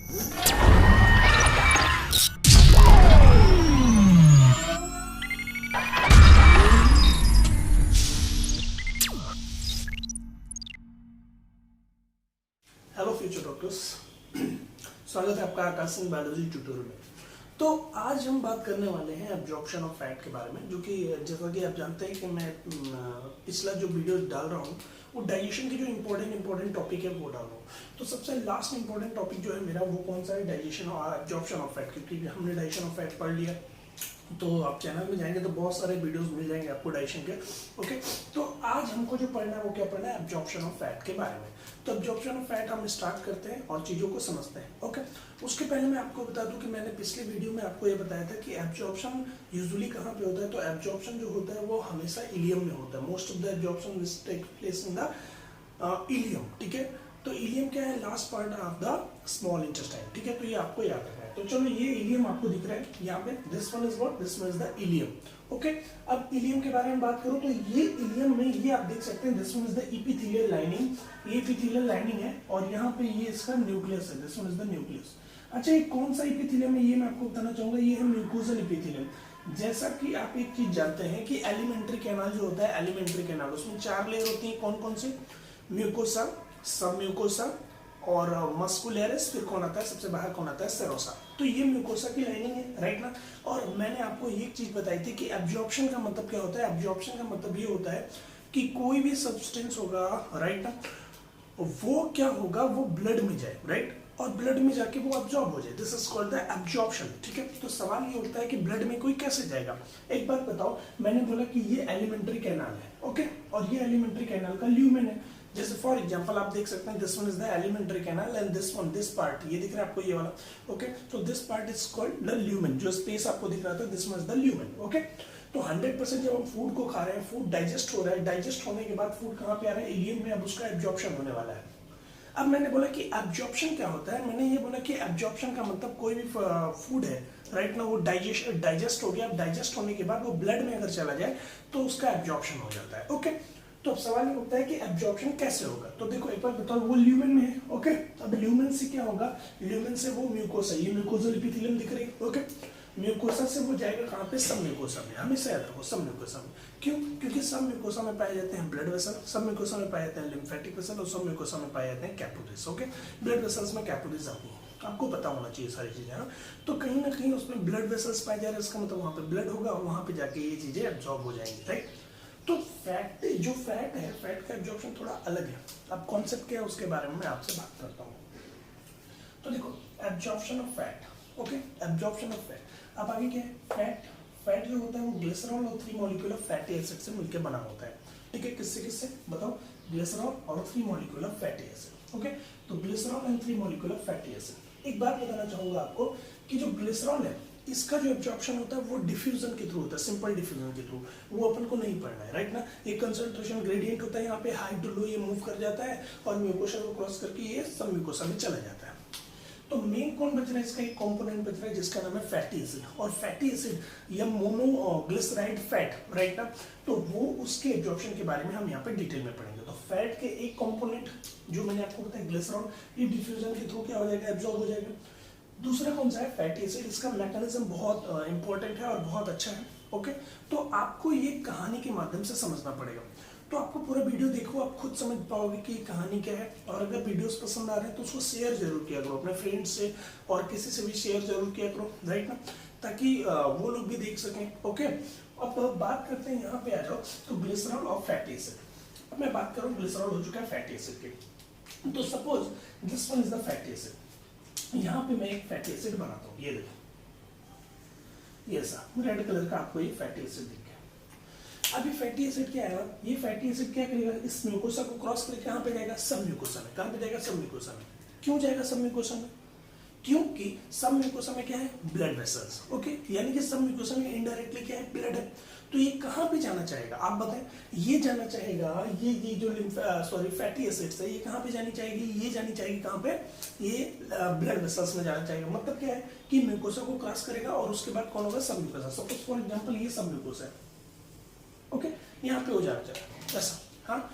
Hello future doctors, स्वागत है आपका आकाश सिंह बायोलॉजी ट्यूटोरियल में। तो आज हम बात करने वाले हैं एब्जॉर्प्शन ऑफ फैट के बारे में, जो कि जैसा कि आप जानते हैं कि मैं पिछला जो वीडियो डाल रहा हूँ वो डाइजेशन के जो इम्पोर्टेंट टॉपिक है वो डाल रहा हूँ। तो सबसे लास्ट इम्पोर्टेंट टॉपिक जो है मेरा वो कौन सा है, डाइजेशन और एब्जॉर्प्शन ऑफ फैट। क्योंकि हमने डाइजेशन ऑफ फैट पढ़ लिया तो आप चैनल में जाएंगे तो बहुत सारे वीडियोस मिल जाएंगे आपको डाइजेशन के। ओके, तो आज हमको जो पढ़ना है वो क्या पढ़ना है, एब्जॉर्प्शन ऑफ फैट के बारे में। तो एब्जॉर्प्शन ऑफ फैट हम स्टार्ट करते हैं और चीज़ों को समझते हैं। ओके, उसके पहले मैं आपको बता दूं कि मैंने पिछले वीडियो में आपको ये बताया था कि एब्जॉर्प्शन यूजुअली कहाँ पे होता है। तो एब्जॉर्प्शन जो होता है वो हमेशा इलियम में होता है। Most of the absorption which take place in the ileum. ठीक है, तो इलियम क्या है, last part of the small intestine. ठीक है, तो ये आपको याद रखना है। तो चलो, ये इलियम आपको दिख रहा है यहाँ पे, this one is what, this one is the ilium. Okay, अब इलियम के बारे में बात करूं तो ये इलियम में ये आप देख सकते हैं, this one is the epithelial lining. ये एपिथेलियल लाइनिंग है और यहाँ पे ये इसका न्यूक्लियस है, this one is the nucleus. अच्छा, ये कौन सा एपिथेलियम है ये मैं आपको बताना चाहूंगा, ये है म्यूकोजल एपिथेलियम। जैसा कि आप एक चीज जानते हैं कि एलिमेंट्री कैनाल जो होता है, एलिमेंट्री कैनाल, उसमें 4 लेयर होती है। कौन कौन से, म्यूकोसा, सब म्यूकोसा और मस्कुलरिस, फिर कौन आता है सबसे बाहर, कौन आता है, सेरोसा। तो ये म्यूकोसा की लाइनिंग है, राइट ना। और मैंने आपको एक चीज बताई थी कि एब्जॉर्प्शन का मतलब क्या होता है। एब्जॉर्प्शन का मतलब ये होता है कि कोई भी सब्सटेंस होगा, राइट ना, वो क्या होगा, वो ब्लड में जाए, राइट, और ब्लड में जाके वो अब्जॉर्ब हो जाए। This is called the absorption. ठीक है, तो सवाल ये उठता है कि ब्लड में कोई कैसे जाएगा। एक बात बताओ, मैंने बोला कि ये एलिमेंट्री कैनाल है, ओके, और ये एलिमेंट्री कैनाल का ल्यूमेन है। जैसे फॉर एग्जांपल आप देख सकते हैं, this one is the alimentary canal and this one, this part, ये दिख रहा है आपको ये वाला। ओके, तो this part is called the lumen. जो स्पेस आपको दिख रहा था, this one is the lumen. Okay, तो 100% जब हम फूड को खा रहे हैं, फूड डाइजेस्ट हो रहा है, डाइजेस्ट होने के बाद फूड कहाँ पे आ रहा है, इलियम में। अब उसका एब्जॉर्प्शन होने वाला है। अब मैंने बोला कि एब्जॉर्प्शन क्या होता है, मैंने ये बोला कि एब्जॉर्प्शन का मतलब कोई भी फूड है, राइट ना, वो डाइजेस्ट हो गया। अब डाइजेस्ट होने के बाद वो ब्लड में अगर चला जाए तो उसका एब्जॉर्प्शन हो जाता है। ओके, तो अब सवाल ये उठता है कि एब्जॉर्प्शन कैसे होगा। तो देखो एक बार बताओ, वो ल्यूमेन में है। ओके, अब ल्यूमेन से क्या होगा, ल्यूमेन से वो म्यूकोसा, ये म्यूकोजल एपिथेलियम दिख रही है। ओके, म्यूकोसा से वो जाएगा कहाँ पे, सब म्यूकोसा में। हमेशा याद रखो, सब म्यूकोसा में। क्यों, क्योंकि सब म्यूकोसा में पाए जाते हैं ब्लड वेसल, सब म्यूकोसा में पाए जाते हैं लिम्फेटिक वेसल, और सब म्यूकोसा में पाए जाते हैं कैपिलरीज। ओके, ब्लड वेसल्स में कैपिलरीज आती हैं, आपको पता होना चाहिए सारी चीजें। हाँ, तो कहीं ना कहीं उसमें ब्लड वेसल्स पाए जा रहे हैं, इसका मतलब वहाँ पे ब्लड होगा और वहाँ पे जाके ये चीजें एब्जॉर्ब हो जाएंगी, राइट। तो फैट, जो फैट है, फैट का एब्जॉर्प्शन थोड़ा अलग है। अब कॉन्सेप्ट क्या है उसके बारे में मैं आपसे बात करता हूँ। तो देखो, absorption of fat, okay, absorption of fat. अब आगे क्या है, फैट जो होता है वो ग्लिसरॉल और 3 मॉलिक्यूल ऑफ फैटी एसिड से मिलकर बना होता है। ठीक है, किससे किससे बताओ, ग्लिसरॉल और 3 molecule of fatty acid. Okay, तो glycerol and 3 molecule of fatty acid. एक बात बताना चाहूंगा आपको कि जो ग्लिसरॉल है, इसका जो एब्जॉर्प्शन होता है वो डिफ्यूजन के थ्रू होता है, सिंपल डिफ्यूजन के थ्रू। वो अपन को नहीं पढ़ना है, राइट ना। एक कंसंट्रेशन ग्रेडियंट होता है, यहाँ पे हाई टू लो ये मूव कर जाता है और म्यूकोसा को क्रॉस करके ये सब म्यूकोसा में चला जाता है। तो मेन कौन बच रहा है, इसका एक कंपोनेंट बच रहा है जिसका नाम है फैटी एसिड। और फैटी एसिड या मोनोग्लिसराइड फैट, राइट ना, तो वो उसके एब्जॉर्प्शन के बारे में हम यहाँ पे डिटेल में पढ़ेंगे। तो फैट के एक कंपोनेंट जो मैंने आपको बताया ग्लिसरॉल, ये डिफ्यूजन के थ्रू क्या हो जाएगा, एब्जॉर्ब हो जाएगा। दूसरा कौन सा है, फैटी एसिड। इसका मैकेनिज्म बहुत इंपॉर्टेंट है और बहुत अच्छा है। ओके, तो आपको ये कहानी के माध्यम से समझना पड़ेगा। तो आपको पूरा वीडियो देखो, आप खुद समझ पाओगे कि कहानी क्या है। और अगर वीडियोस पसंद आ रहे हैं तो उसको शेयर जरूर किया करो अपने फ्रेंड्स से, और किसी से भी शेयर जरूर किया करो, राइट ना, ताकि वो लोग भी देख सकें। ओके, अब बात करते हैं, यहाँ पे आ जाओ, तो ग्लिसरॉल और फैटी एसिड। अब मैं बात करूँ, ग्लिसरॉल हो चुका है फैटी एसिड के। तो suppose this one is the fatty acid. यहाँ पे मैं एक फैटी एसिड बनाता हूँ, ये देखो, ये सा रेड कलर का आपको ये फैटी एसिड दिख गया। अब ये फैटी एसिड क्या है, ये फैटी एसिड क्या करेगा, इस म्यूकोसा को क्रॉस करके कहाँ पे जाएगा, सब म्यूकोसा में। कहाँ पे जाएगा, सब म्यूकोसा में। क्यों जाएगा सब म्यूकोसा में, क्योंकि सब म्यूकोसा में क्या है, ब्लड वेसल्स। ओके, यानी कि सब म्यूकोसा में इनडायरेक्टली क्या है, ब्लड है। तो ये कहाँ पे जाना चाहेगा, आप बताएं। ये जाना चाहेगा, ये जो फैटी एसिड्स है, ये कहाँ पे जानी चाहेगी, ये जानी चाहेगी कहाँ पे, ये ब्लड वेसल्स में जाना चाहेगा। मतलब क्या है कि म्यूकोसा को क्रॉस करेगा और उसके बाद कौन होगा, सब म्यूकोसा। सपोज फॉर एग्जांपल ये सब म्यूकोसा है। ओके, यहाँ पे हो जाना चाहिए ऐसा। हाँ,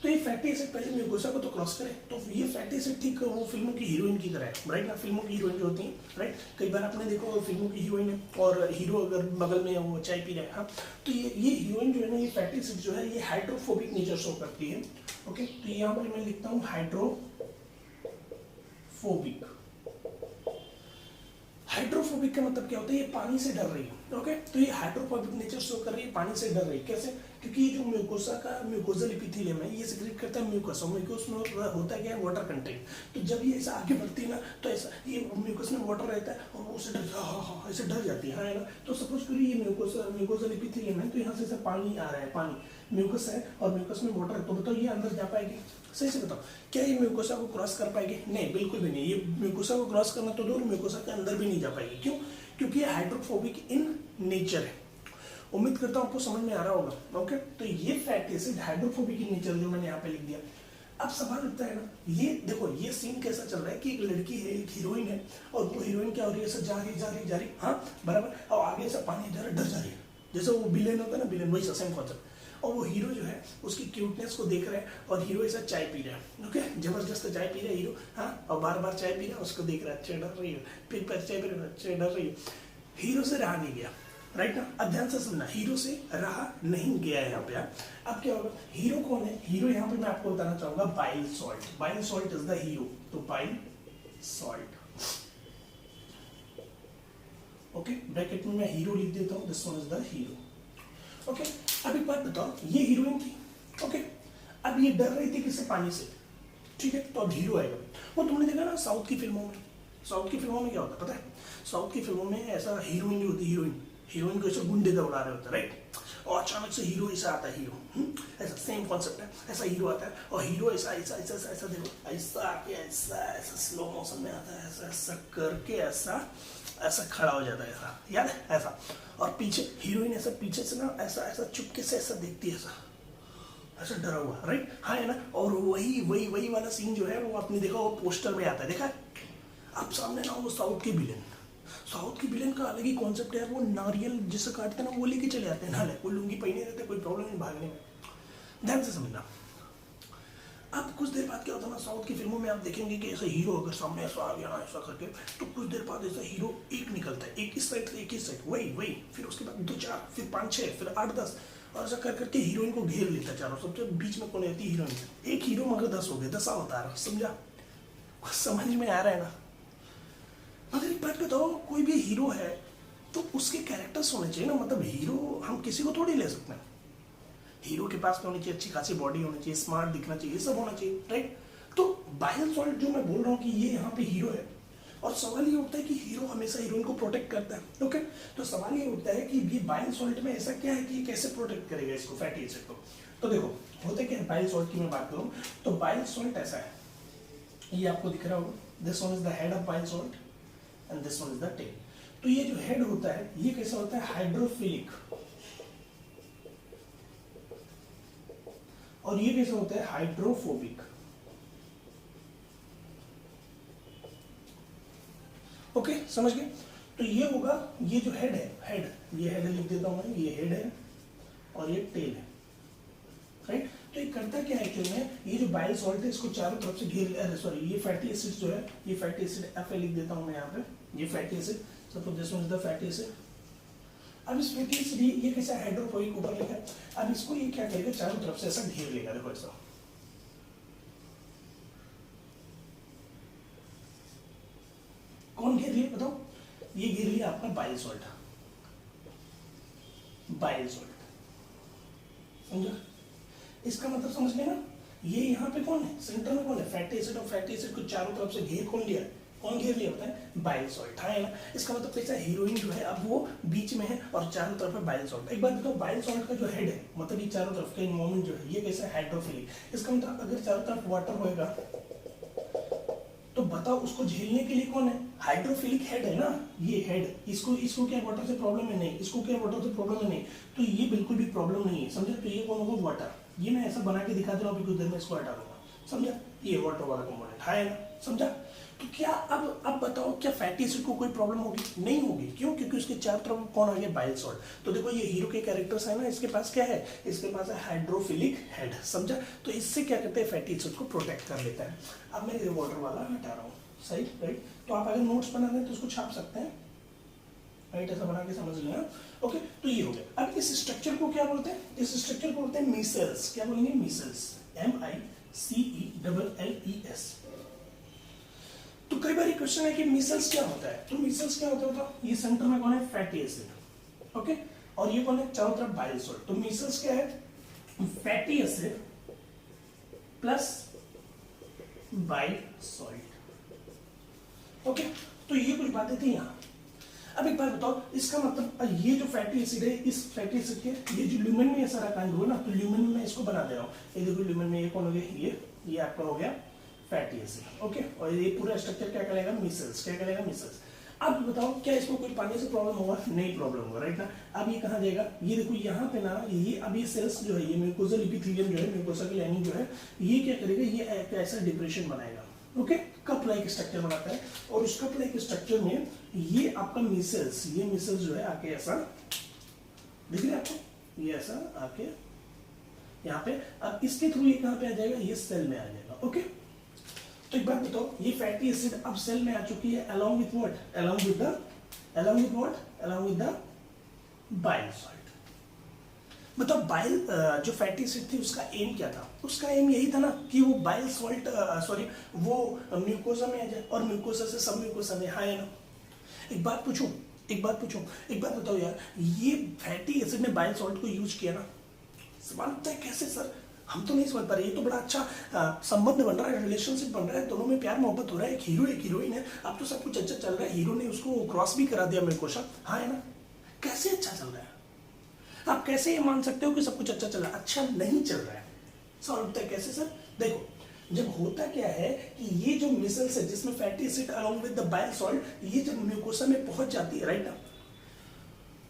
तो ये फैटी एसिड पहले म्यूकोसा को तो क्रॉस करे, तो ये फैटी एसिड ठीक वो फिल्मों की हीरोइन की तरह है, राइट ना। फिल्मों की हीरोइन जो होती है, राइट, कई बार आपने देखो फिल्मों की हीरोइन है और हीरो अगर बगल में वो चाय पी रहा है, हाँ, तो ये हीरोइन जो है ना, ये फैटी एसिड जो है ये हाइड्रोफोबिक नेचर शो करती है। ओके, तो यहाँ पर मैं लिखता हूँ हाइड्रोफोबिक। हाइड्रोफोबिक का मतलब क्या होता है, ये पानी से डर रही है। ओके, तो ये हाइड्रोफोबिक नेचर शो कर रही है, पानी से डर रही है। कैसे? क्योंकि ये जो म्यूकोसा का म्यूकोजल एपिथेलियम है, ये सिक्रेट करता है म्यूकस, और म्यूकस में होता क्या है, वाटर कंटेंट। तो जब ये ऐसा आगे बढ़ती है ना, तो ऐसा ये म्यूकस में वाटर रहता है और वो उसे ऐसे डर जाती है, है ना। तो सपोज करिए ये म्यूकोजल एपिथेलियम है, तो यहाँ से पानी आ रहा है, पानी म्यूकस है और म्यूकस में वाटर है, तो बताओ ये अंदर जा पाएगी? सही से बताओ, क्या ये म्यूकोसा को क्रॉस कर पाएगी? नहीं, बिल्कुल भी नहीं। ये म्यूकोसा को क्रॉस करना तो दूर, म्यूकोसा के अंदर भी नहीं जा पाएगी। क्यों? क्योंकि ये हाइड्रोफोबिक इन नेचर है। उम्मीद करता हूँ आपको समझ में आ रहा होगा। ओके, तो ये fatty acid hydrophobic in nature जो मैंने यहाँ पे लिख दिया। अब सवाल उठता है ना, ये देखो ये सीन कैसा चल रहा है कि एक लड़की है, एक हीरोइन है, और वो हीरोइन क्या हो रही है, ऐसा जा रही, हाँ बराबर, और आगे से पानी जा रहा है, डर जा रही है, जैसे वो विलेन होता है ना, विलेन, वही सेम कॉन्सेप्ट। और वो हीरो जो है उसकी क्यूटनेस को देख रहा है, और हीरो ऐसा चाय पी रहा है। ओके, जबरदस्त चाय पी रहा है हीरो, हाँ, और बार बार चाय पी रहा है, उसको देख रहा है, अच्छा डर रही है, फिर चाय पी रहा है, अच्छा डर रही है। हीरो से रहा नहीं गया, राइट ना। अब ध्यान से सुनना, हीरो से रहा नहीं गया है यहाँ पे। अब क्या होगा, हीरो कौन है? हीरो यहाँ पे मैं आपको बताना चाहूंगा bile salt. Bile salt is the hero, तो बाइल सॉल्ट। ओके, ब्रैकेट में मैं हीरो लिख देता हूँ, this one is the hero. Okay, अब एक बात बताओ, ये हीरोइन थी। ओके, अब ये डर रही थी किससे? पानी से, ठीक है। तो अब हीरो आएगा। वो तुमने देखा ना साउथ की फिल्मों में, साउथ की फिल्मों में क्या होता है पता है? साउथ की फिल्मों में ऐसा हीरोइन जो होती है, हीरोइन को ऐसे गुंडे दौड़ा रहे होते हैं, राइट, और अचानक से हीरो ऐसा आता है, हीरो ऐसा सेम कॉन्सेप्ट है, ऐसा हीरो आता है और हीरो ऐसा ऐसा ऐसा ऐसा देखो, ऐसा आके ऐसा स्लो मोशन में आता है, ऐसा ऐसा करके ऐसा खड़ा हो जाता है, ऐसा याद है, ऐसा। और पीछे हीरोइन ऐसा पीछे से ना ऐसा चुपके से ऐसा देखती है, ऐसा डरा हुआ, राइट, हाँ है ना। और वही वाला सीन जो है वो आपने देखा, वो पोस्टर में आता है, देखा है? अब सामने ना वो साउथ के विलेन का अलग ही कॉन्सेप्ट है। वो नारियल जिसे काटते हैं ना, वो लेके चले आते हैं नाले, कोई लुंगी पहने रहते, कोई प्रॉब्लम नहीं भागने में। ध्यान से समझना। अब कुछ देर बाद क्या होता है ना, साउथ की फिल्मों में आप देखेंगे कि ऐसा हीरो अगर सामने ऐसा आ गया ना, ऐसा करके, तो कुछ देर बाद ऐसा हीरो एक निकलता है, एक इस साइड से एक इस साइड, वही, फिर उसके बाद 2 4, फिर 5 6, फिर 8 10, और ऐसा कर करके हीरोइन को घेर लेता है चारों। सबसे बीच में कौन रहती है? हीरोइन। एक हीरो मगर 10 हो गए, 10 अवतार, समझा? समझ में आ रहा है ना? अगर एक बात बताओ, कोई भी हीरो है तो उसके कैरेक्टर्स होने चाहिए ना, मतलब हीरो हम किसी को थोड़ी ले सकते हैं। हीरो के पास होनी चाहिए अच्छी खासी बॉडी होनी चाहिए, स्मार्ट दिखना चाहिए, सब होना चाहिए, राइट। तो बाइल सॉल्ट जो मैं बोल रहा हूँ कि ये यहाँ पे हीरो है, और सवाल ये उठता है कि हीरो हमेशा हीरोइन को प्रोटेक्ट करता है। ओके, तो सवाल ये उठता है कि ये बाइल सॉल्ट में ऐसा क्या है कि ये कैसे प्रोटेक्ट करेगा इसको, फैटी एसिड को? तो देखो होता क्या है, बाइल सॉल्ट की मैं बात करूँ तो बाइल सॉल्ट ऐसा है, ये आपको दिख रहा होगा, this one is the head of bile salt and this one is the tail. तो ये जो हेड होता है ये कैसा होता है? हाइड्रोफिलिक, और ये कैसा होता है? हाइड्रोफोबिक। ओके, समझ गए? तो ये होगा, ये जो हेड है, ये हेड लिख देता हूं मैं, ये हेड है और ये टेल है, राइट। तो ये करता क्या है एक्चुअली में, ये जो बाइल सॉल्ट है इसको चारों तरफ से घेर, सॉरी ये फैटी एसिड जो है, ये फैटी एसिड एफ लिख देता हूं मैं यहाँ पे, ये fatty acid, suppose this one is the fatty acid. अब इस फैटी एसिड ये कैसा हाइड्रोफोबिक ऊपर लिखा है, अब इसको ये क्या करेगा, चारों तरफ से ऐसा घेर लेगा, देखो ऐसा। कौन घेर लिया बताओ? ये घेर लिया आपका बाइल सॉल्ट, समझा? इसका मतलब समझ लेना, ये यहाँ पे कौन है, सेंटर में कौन है? फैटी एसिड, और फैटी एसिड को चारों तरफ से घेर कौन लिया? कौन घेर लिया होता है? बाइल सॉल्ट, है ना। इसका मतलब कैसा, हीरोइन जो है अब वो बीच में है और चारों तरफ है बाइल सॉल्ट। एक बात बताओ, बाइल सॉल्ट का जो हेड है, मतलब ये चारों तरफ का इन्वॉल्वमेंट जो है, ये कैसा है? हाइड्रोफिलिक। इसका मतलब अगर चारों तरफ वाटर होएगा तो बताओ उसको झेलने के लिए कौन है? हाइड्रोफिलिक हेड है ना, ये हेड। इसको क्या वाटर से प्रॉब्लम है? नहीं। इसको क्या वाटर से प्रॉब्लम है? नहीं। तो ये बिल्कुल भी प्रॉब्लम नहीं है, समझे? तो ये कौन होगा? वाटर। ये मैं ऐसा बना के दिखा दे रहा हूँ, कुछ देर में इसको हटा दूंगा, समझा? ये वाटर वाला कंपोनेंट है ना, समझा? तो क्या अब बताओ, क्या फैटी एसिड को कोई प्रॉब्लम होगी? नहीं होगी। क्यों? क्योंकि उसके चारों तरफ कौन आ गया? Bile salt. तो देखो ये हीरो के कैरेक्टर्स है ना, इसके पास क्या है? इसके पास है हाइड्रोफिलिक हेड, समझा? तो इससे क्या करते हैं? फैटी एसिड को प्रोटेक्ट कर लेता है। अब मैं ये वाटर वाला हटा रहा हूँ, सही, राइट? तो आप अगर नोट्स बना रहे हैं तो उसको छाप सकते हैं, राइट? ऐसा बना के समझ लेना। ओके, तो ये हो गया। अब इस स्ट्रक्चर को क्या बोलते हैं? इस स्ट्रक्चर को बोलते हैं मीसेल्स। क्या बोलेंगे? Measles, MICELLES। तो कई बार क्वेश्चन है कि मीसेल्स क्या होता है? तो मीसेल्स क्या होता है? ये सेंटर में कौन है? Fatty acid, okay? और ये कौन है? चारों तरफ बाइल सॉल्ट। तो मीसेल्स क्या है? Fatty acid plus bile salt, okay? तो ये कुछ बातें थी यहाँ। अब एक बात बताओ, इसका मतलब ये जो फैटी एसिड है, इस फैटी एसिड के ये जो ल्यूमेन में ये सारा कांड हुआ ना, तो ल्यूमेन में मैं इसको बना दे रहा हूँ। ये देखो ल्यूमेन में ये कौन हो गया? ये आपका हो गया फैटी एसिड, ओके? और ये पूरा स्ट्रक्चर क्या करेगा? मीसेल्स। क्या करेगा? मीसेल्स। अब बताओ, क्या इसको कोई पानी से प्रॉब्लम होगा? नहीं प्रॉब्लम होगा, राइट ना? अब ये कहाँ जाएगा? ये देखो यहाँ पे ना, ये अब ये सेल्स जो है, ये म्यूकोजल एपिथेलियम जो है, म्यूकोसा की लाइनिंग जो है, ये क्या करेगा? ये ऐसा डिप्रेशन बनाएगा, ओके? कप लाइक स्ट्रक्चर बनाता है। और उस कप लाइक स्ट्रक्चर में ये आपका मीसेल्स, ये मीसेल्स जो है आके ऐसा दिख रहा है आपको? ये ऐसा आके यहाँ पे, अब इसके थ्रू ये कहाँ पे आ जाएगा? ये सेल में आ जाएगा, ओके? तो एक बात बताओ, ये फैटी एसिड अब सेल में आ चुकी है, along with what? along with the bile salt. मतलब बाइल जो फैटी एसिड थी उसका एम क्या था? उसका एम यही था ना कि वो बाइल सॉल्ट वो म्यूकोसा में आ जाए और म्यूकोसा से सब म्यूकोसा में, हाँ है ना? एक बात बताओ यार, ये फैटी एसिड ने बाइल सॉल्ट को यूज किया ना, सवाल उठता है कैसे सर? हम तो नहीं समझ पा रहे। ये तो बड़ा अच्छा संबंध बन रहा है, रिलेशनशिप बन रहा है, दोनों में प्यार मोहब्बत हो रहा है, एक हीरो एक हीरोइन है, अब तो सब कुछ अच्छा चल रहा है, हीरो ने उसको क्रॉस भी करा दिया म्यूकोसा, हाँ है ना? कैसे अच्छा चल रहा है? आप कैसे ये मान सकते हो कि सब कुछ अच्छा चल रहा है? अच्छा नहीं चल रहा है। सवाल उठता है कैसे सर? देखो, जब होता क्या है कि ये जो मिसल्स है जिसमें fatty acid along with the bile salt, ये जब म्यूकोसा में पहुंच जाती है, राइट ना,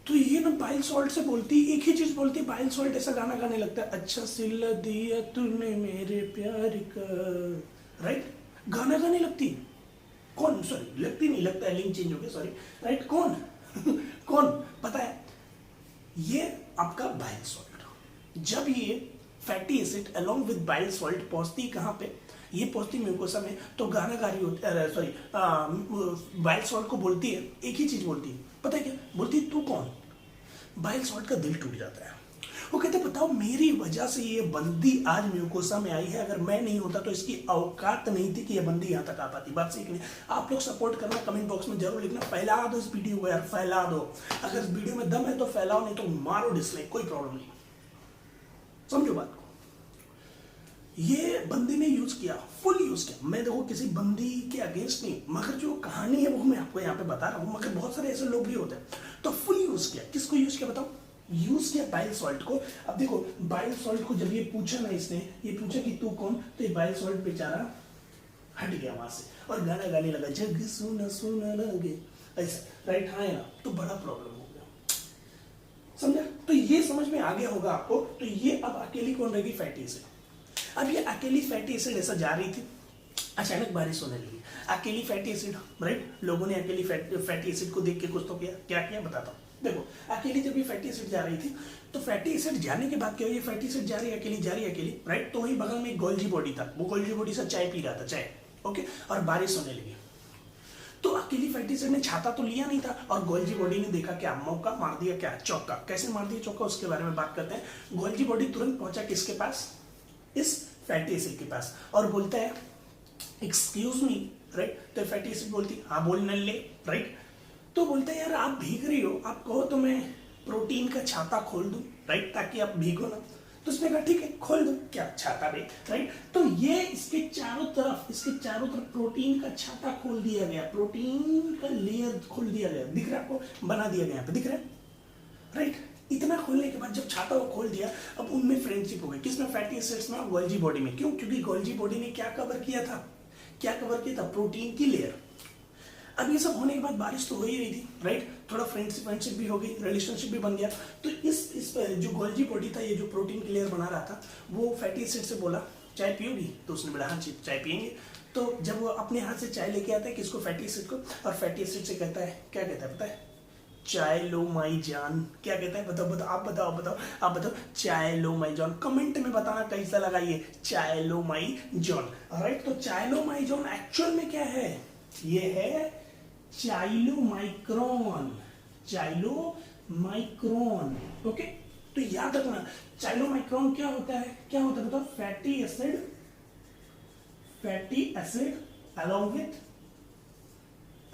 तो ये ना बाइल सॉल्ट से बोलती, एक ही चीज बोलती है, बाइल सॉल्ट ऐसा गाना गाने लगता है, अच्छा सिला दिया तूने मेरे प्यार का, राइट? गाना गाने लगती। कौन? सॉरी, लगती नहीं, लगता है, लिंक चेंज हो गया, सॉरी, राइट? कौन? कौन पता है? ये आपका बाइल सॉल्ट। जब ये fatty acid along with bile salt पहुंचती कहाँ पे? ये पहुंचती म्यूकोसा में, तो गाना गा रही होती, सॉरी, बाइल सॉल्ट को बोलती है, एक ही चीज बोलती है, पता है क्या बोलती है? तू कौन? बाइल सॉल्ट का दिल टूट जाता है। वो कहते बताओ, मेरी वजह से ये बंदी आज म्यूकोसा में आई है, अगर मैं नहीं होता तो इसकी औकात नहीं थी कि ये बंदी यहाँ तक आ पाती। बात सही नहीं? आप लोग सपोर्ट करना, कमेंट बॉक्स में जरूर लिखना, फैला दो इस वीडियो को यार, फैला दो। अगर इस वीडियो में दम है तो फैलाओ, नहीं तो मारो डिसलाइक, कोई प्रॉब्लम नहीं। समझो बात को। ये बंदी ने यूज किया, फुल यूज किया। मैं देखो किसी बंदी के अगेंस्ट नहीं, मगर जो कहानी है वो मैं आपको यहाँ पे बता रहा हूँ, मगर बहुत सारे ऐसे लोग भी होते हैं। तो फुल यूज किया। किसको यूज किया बताओ? यूज किया बाइल सॉल्ट को। अब देखो, बाइल सॉल्ट को जब ये पूछा ना, इसने ये पूछा कि तू कौन, तो ये बाइल सॉल्ट बेचारा हट गया वहां से और गाना गाने लगा, जग सुना सुना लगे, ऐसा, राइट? हाँ ना? तो बड़ा प्रॉब्लम हो गया, समझा? तो ये समझ में आ गया होगा आपको। तो ये अब अकेली कौन रहेगी? Fatty acid. अब ये अकेली फैटी एसिड ऐसा जा रही थी, अचानक बारिश होने लगी। अकेली फैटी एसिड, राइट? लोगों ने अकेली फैटी एसिड को देख के कुछ तो किया। क्या किया बताता हूँ। देखो, अकेली जब ये फैटी एसिड जा रही थी, तो फैटी एसिड जाने के बाद क्या हुआ? ये फैटी एसिड जा रही है अकेली, राइट? तो वही बगल में एक गोल्जी बॉडी था, वो गोल्जी बॉडी से चाय पी रहा था, चाय, ओके? और बारिश होने लगी। तो अकेली फैटी एसिड ने छाता तो लिया नहीं था, और गोल्जी बॉडी ने देखा क्या? मौका मार दिया, क्या? चौका। कैसे मार दिया चौका, उसके बारे में बात करते हैं। गोल्जी बॉडी तुरंत पहुंचा किसके पास? इस फैटी एसिड के पास, और बोलता है एक्सक्यूज मी, राइट? तो फैटी एसिड बोलती, हाँ बोल नल्ले, राइट? तो बोलता है यार आप भीग रही हो, आप कहो तो मैं प्रोटीन का छाता खोल दूं, राइट? ताकि आप भीगो ना। तो उसने कहा ठीक है, खोल दो, क्या छाता भी, राइट? तो ये इसके चारों तरफ प्रोटीन का छाता खोल दिया गया, प्रोटीन का लेयर खोल दिया गया, दिख रहा है आपको? बना दिया गया यहाँ पे, दिख रहा है, राइट? इतना खोलने के बाद जब छाता वो खोल दिया, अब उनमें फ्रेंडशिप हो गई। किसमें? फैटी एसिड्स में और गोल्जी बॉडी में। क्यों? क्योंकि गोल्जी बॉडी ने क्या कवर किया था? प्रोटीन की लेयर। अब ये सब होने के बाद बारिश तो हो ही रही थी, राइट? थोड़ा फ्रेंडशिप भी हो गई, रिलेशनशिप भी बन गया। तो इस जो गोल्जी बॉडी था, ये जो प्रोटीन की लेयर बना रहा था, वो फैटी एसिड से बोला चाय पियोगी? तो उसने बोला हाँ चाय पियेंगे। तो जब वो अपने हाथ से चाय लेके आता है किसको, फैटी एसिड को, और फैटी एसिड से कहता है, क्या कहता है पता है, चाय लो माई जान। क्या कहता है, बताओ बताओ, आप बताओ, चाय लो माई जान। कमेंट में बताना कैसा लगा ये चाय लो माई जॉन। राइट, तो चाय लो माई जॉन एक्चुअल में क्या है, ये है चाइलोमाइक्रोन, चाइलोमाइक्रोन। ओके, तो याद रखना चाइलोमाइक्रोन क्या होता है, बताओ, fatty acid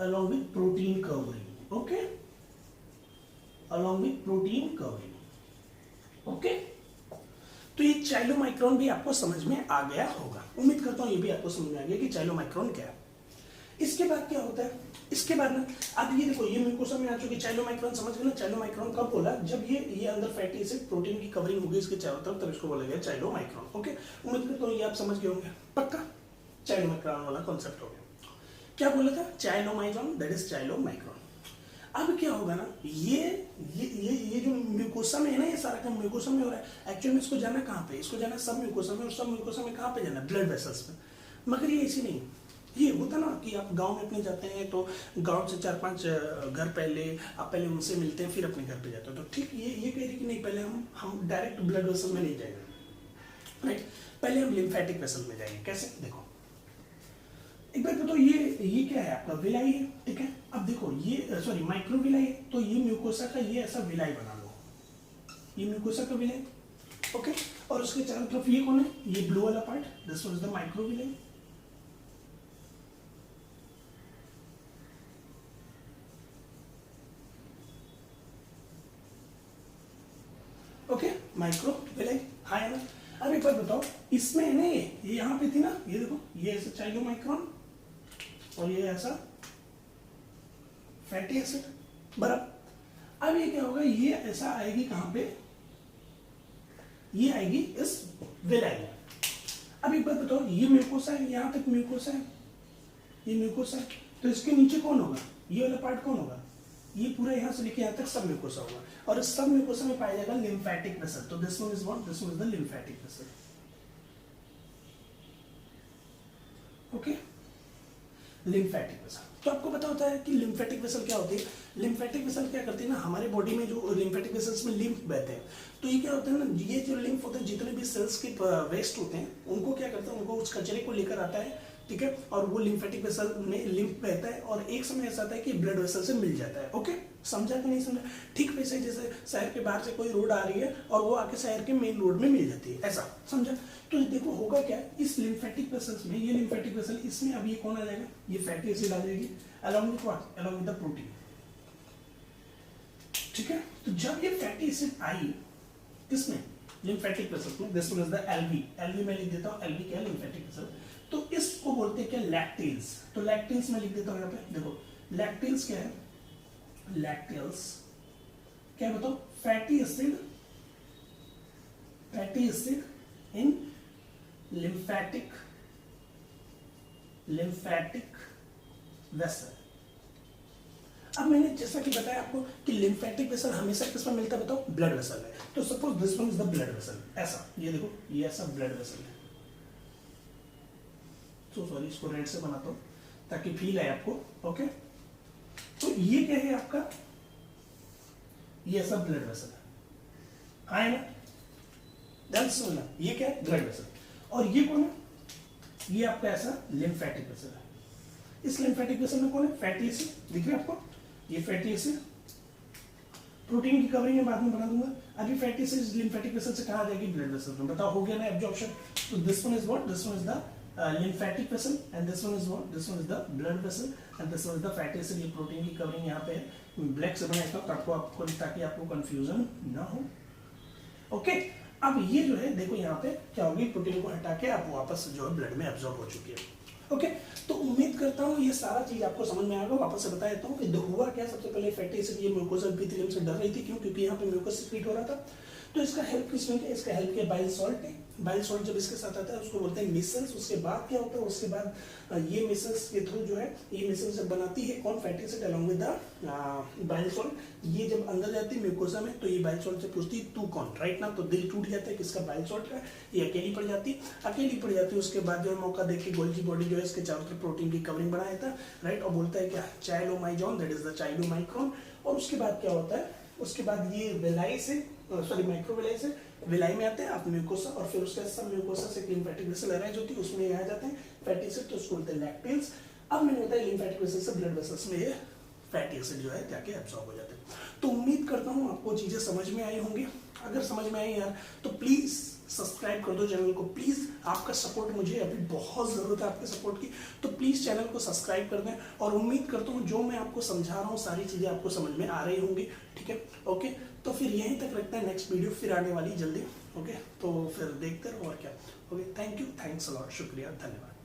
along with protein covering. Okay, along with protein covering. Okay, तो ये चाइलोमाइक्रोन भी आपको समझ में आ गया होगा, उम्मीद करता हूँ ये भी आपको समझ में आ गया कि चाइलोमाइक्रोन क्या है। इसके बाद क्या होता है, इसके बाद ना अब ये देखो, ये म्यूकोसा में आ चुकी चाइलोमाइक्रोन, समझ गए ना। चाइलोमाइक्रोन कब बोला, जब ये अंदर फैटी एसिड प्रोटीन की कवरिंग होगी इसके चारों तरफ, तब इसको बोला गया चाइलोमाइक्रोन। ओके, उम्मीद करता हूँ ये आप समझ गए होंगे पक्का, चाइलोमाइक्रोन वाला कॉन्सेप्ट हो गया। क्या बोला था, चाइलोमाइक्रोन, दैट इज चाइलोमाइक्रोन। अब क्या होगा ना, ये जो म्यूकोसा में है ना, ये सारा काम म्यूकोसा में हो रहा है। एक्चुअली में इसको जाना कहाँ पे, इसको जाना सब म्यूकोसा में, और सब म्यूकोसा में कहाँ पे जाना, ब्लड वेसल्स में। मगर ये ऐसी नहीं, ये होता ना कि आप गांव में अपने जाते हैं तो गांव से 4-5 घर पहले आप पहले उनसे मिलते हैं, फिर अपने घर पे जाते हो। तो ठीक ये कह रही कि नहीं, पहले हम डायरेक्ट ब्लड वेसल में नहीं जाएंगे। राइट, पहले हम लिम्फेटिक वेसल में जाएंगे। कैसे, देखो एक बार बताओ, ये क्या है आपका, विलाई है, ठीक है। अब देखो ये सॉरी माइक्रोविलाई है, तो ये म्यूकोसा का ये ऐसा विलाई बना लो, ये म्यूकोसा का विलाई। ओके, और उसके चारों तरफ ये कौन है, ये ब्लू वाला part, this was the microvilli. Okay, microvilli, हाँ है ना। अब एक बार बताओ, इसमें है ना ये यहाँ पे थी ना, ये देखो, ये ऐसा चाइलोमाइक्रोन और ये ऐसा फैटी एसिड, बराबर। अब ये क्या होगा, ये ऐसा आएगी कहां पे, ये आएगी इस विलाई में। अब एक बात बताओ, ये म्यूकोसा है, यहां तक म्यूकोसा है, ये म्यूकोसा है, तो इसके नीचे कौन होगा, ये वाला पार्ट कौन होगा, ये पूरा यहां से लेके यहां तक सब म्यूकोसा होगा, और इस सब म्यूकोसा में पाया जाएगा लिम्फेटिक वेसल। तो this one is what, this one is the lymphatic vessel. Okay, lymphatic vessel. तो आपको पता होता है कि लिम्फेटिक वेसल क्या होती है। लिम्फेटिक वेसल क्या करती है ना, हमारे बॉडी में जो लिम्फेटिक वेसल्स में लिम्फ बहते हैं, तो ये क्या होता है ना, ये जो लिम्फ होते हैं, जितने भी सेल्स के वेस्ट होते हैं, उनको क्या करता है, उनको उस कचरे को लेकर आता है, ठीक है, और वो लिम्फेटिक वेसल में लिम्फ बहता है, और एक समय ऐसा आता है कि ब्लड वेसल से मिल जाता है। ओके, समझा कि नहीं समझा। ठीक वैसे ही जैसे शहर के बाहर से कोई रोड आ रही है और वो आके शहर के मेन रोड में मिल जाती है, ऐसा समझा। तो देखो होगा क्या, इस लिम्फेटिक वेसल्स में, ये लिम्फेटिक वेसल, इसमें अब ये कौन आ जाएगा, ये फैटी एसिड आ जाएगी, along with what, along with the protein। ठीक है, तो जब ये फैटी एसिड आई इसमें लिम्फेटिक वेसल में, this one is the LV में लिख देता हूं, एलवी क्या है, लिम्फेटिक वेसल। तो इसको बोलते हैं क्या, लैक्टेल्स। तो लैक्टेल्स में लिख देता हूं यहाँ पे, देखो लैक्टेल्स क्या है, लैक्टेल्स क्या है बताओ, fatty acid in lymphatic vessel. अब मैंने जैसा कि बताया आपको कि लिम्फेटिक वेसल हमेशा किसमें मिलता है बताओ, ब्लड वेसल में। तो suppose this one is the blood vessel, ऐसा, ये देखो ये ऐसा ब्लड वेसल है। तो सॉरी, इसको रेड से बनाता हूं ताकि फील आए आपको। ओके, तो ये क्या है आपका, ये ऐसा ब्लड वेसल है, आए ना, ध्यान से सुनना, ये क्या है, ब्लड वेसल। और ये कौन है, ये आपका ऐसा लिम्फेटिक वेसल है। इस लिम्फेटिक वेसल में कौन है, फैटी एसिड, दिख रहा है आपको, ये फैटी एसिड, प्रोटीन की कवरिंग में बाद में बना दूंगा। अभी फैटी एसिड लिम्फेटिक वेसल से कहां जाएगी, ब्लड वेसल में। बताओ हो गया ना एब्जॉर्प्शन। तो this one is what, this one is the lymphatic vessel and this one is what, this one is the blood vessel and this one is the fatty acid। ये protein की covering यहाँ पे है, black से बनाया था ताकि आपको कंफ्यूजन ना हो। ओके, अब ये जो है देखो यहाँ पे क्या होगी, प्रोटीन को हटा के आप वापस जो है ब्लड में एब्जॉर्ब हो चुकी है। ओके, तो उम्मीद करता हूँ ये सारा चीज आपको समझ में आएगा। वापस से बता देता हूँ कि हुआ क्या, सबसे पहले फैटी एसिड ये म्यूकोसा एपिथेलियम से डर रही थी, क्यों, क्योंकि यहाँ पे म्यूकस सिक्रीट हो रहा था। तो इसका हेल्प किसमें किया, इसका हेल्प किया बाइल सॉल्ट ने। बाइल सॉल्ट जब इसके साथ आता है उसको बोलते हैं मिसल्स। उसके बाद क्या होता है, उसके बाद ये मिसल्स के थ्रू जो है, ये मिसल्स जब बनाती है कौन, fatty acid along with the bile salt, ये जब अंदर जाती है म्यूकोसा में, तो ये बाइल सॉल्ट से पूछती है तू कौन, राइट ना। तो दिल टूट जाता है किसका, बाइल सॉल्ट का। ये अकेली पड़ जाती है। उसके बाद जो है मौका देख के गोल्गी बॉडी जो है इसके चारों तरफ प्रोटीन की कवरिंग बनाया था, राइट, और बोलता है क्या, चाइलोमाइजॉन, दैट इज द चाइलोमाइक्रोन। और उसके बाद क्या होता है, उसके बाद ये विलाई से, सॉरी माइक्रोविलाई से विलाई में आते हैं आप म्यूकोसा, और फिर उसके सब म्यूकोसा से क्लीन फैटी वेसल अरेंज होती है, उसमें आ जाते हैं फैटी एसिड, तो उसको बोलते हैं लैक्टेल्स। अब मैंने बताया लिम्फेटिक वेसल से ब्लड वेसल्स में ये फैटी एसिड जो है जाके एब्सॉर्ब हो जाते हैं। तो उम्मीद करता हूँ आपको चीजें समझ में आई होंगी। अगर समझ में आई यार तो प्लीज सब्सक्राइब कर दो चैनल को, प्लीज। आपका सपोर्ट, मुझे अभी बहुत जरूरत है आपके सपोर्ट की, तो प्लीज चैनल को सब्सक्राइब कर दें। और उम्मीद करता हूँ जो मैं आपको समझा रहा हूँ सारी चीजें आपको समझ में आ रही होंगी, ठीक है। ओके, तो फिर यहीं तक रखते हैं, नेक्स्ट वीडियो फिर आने वाली जल्दी। ओके, तो फिर देखते रहो और क्या। Okay, thank you, thanks a lot, शुक्रिया, धन्यवाद।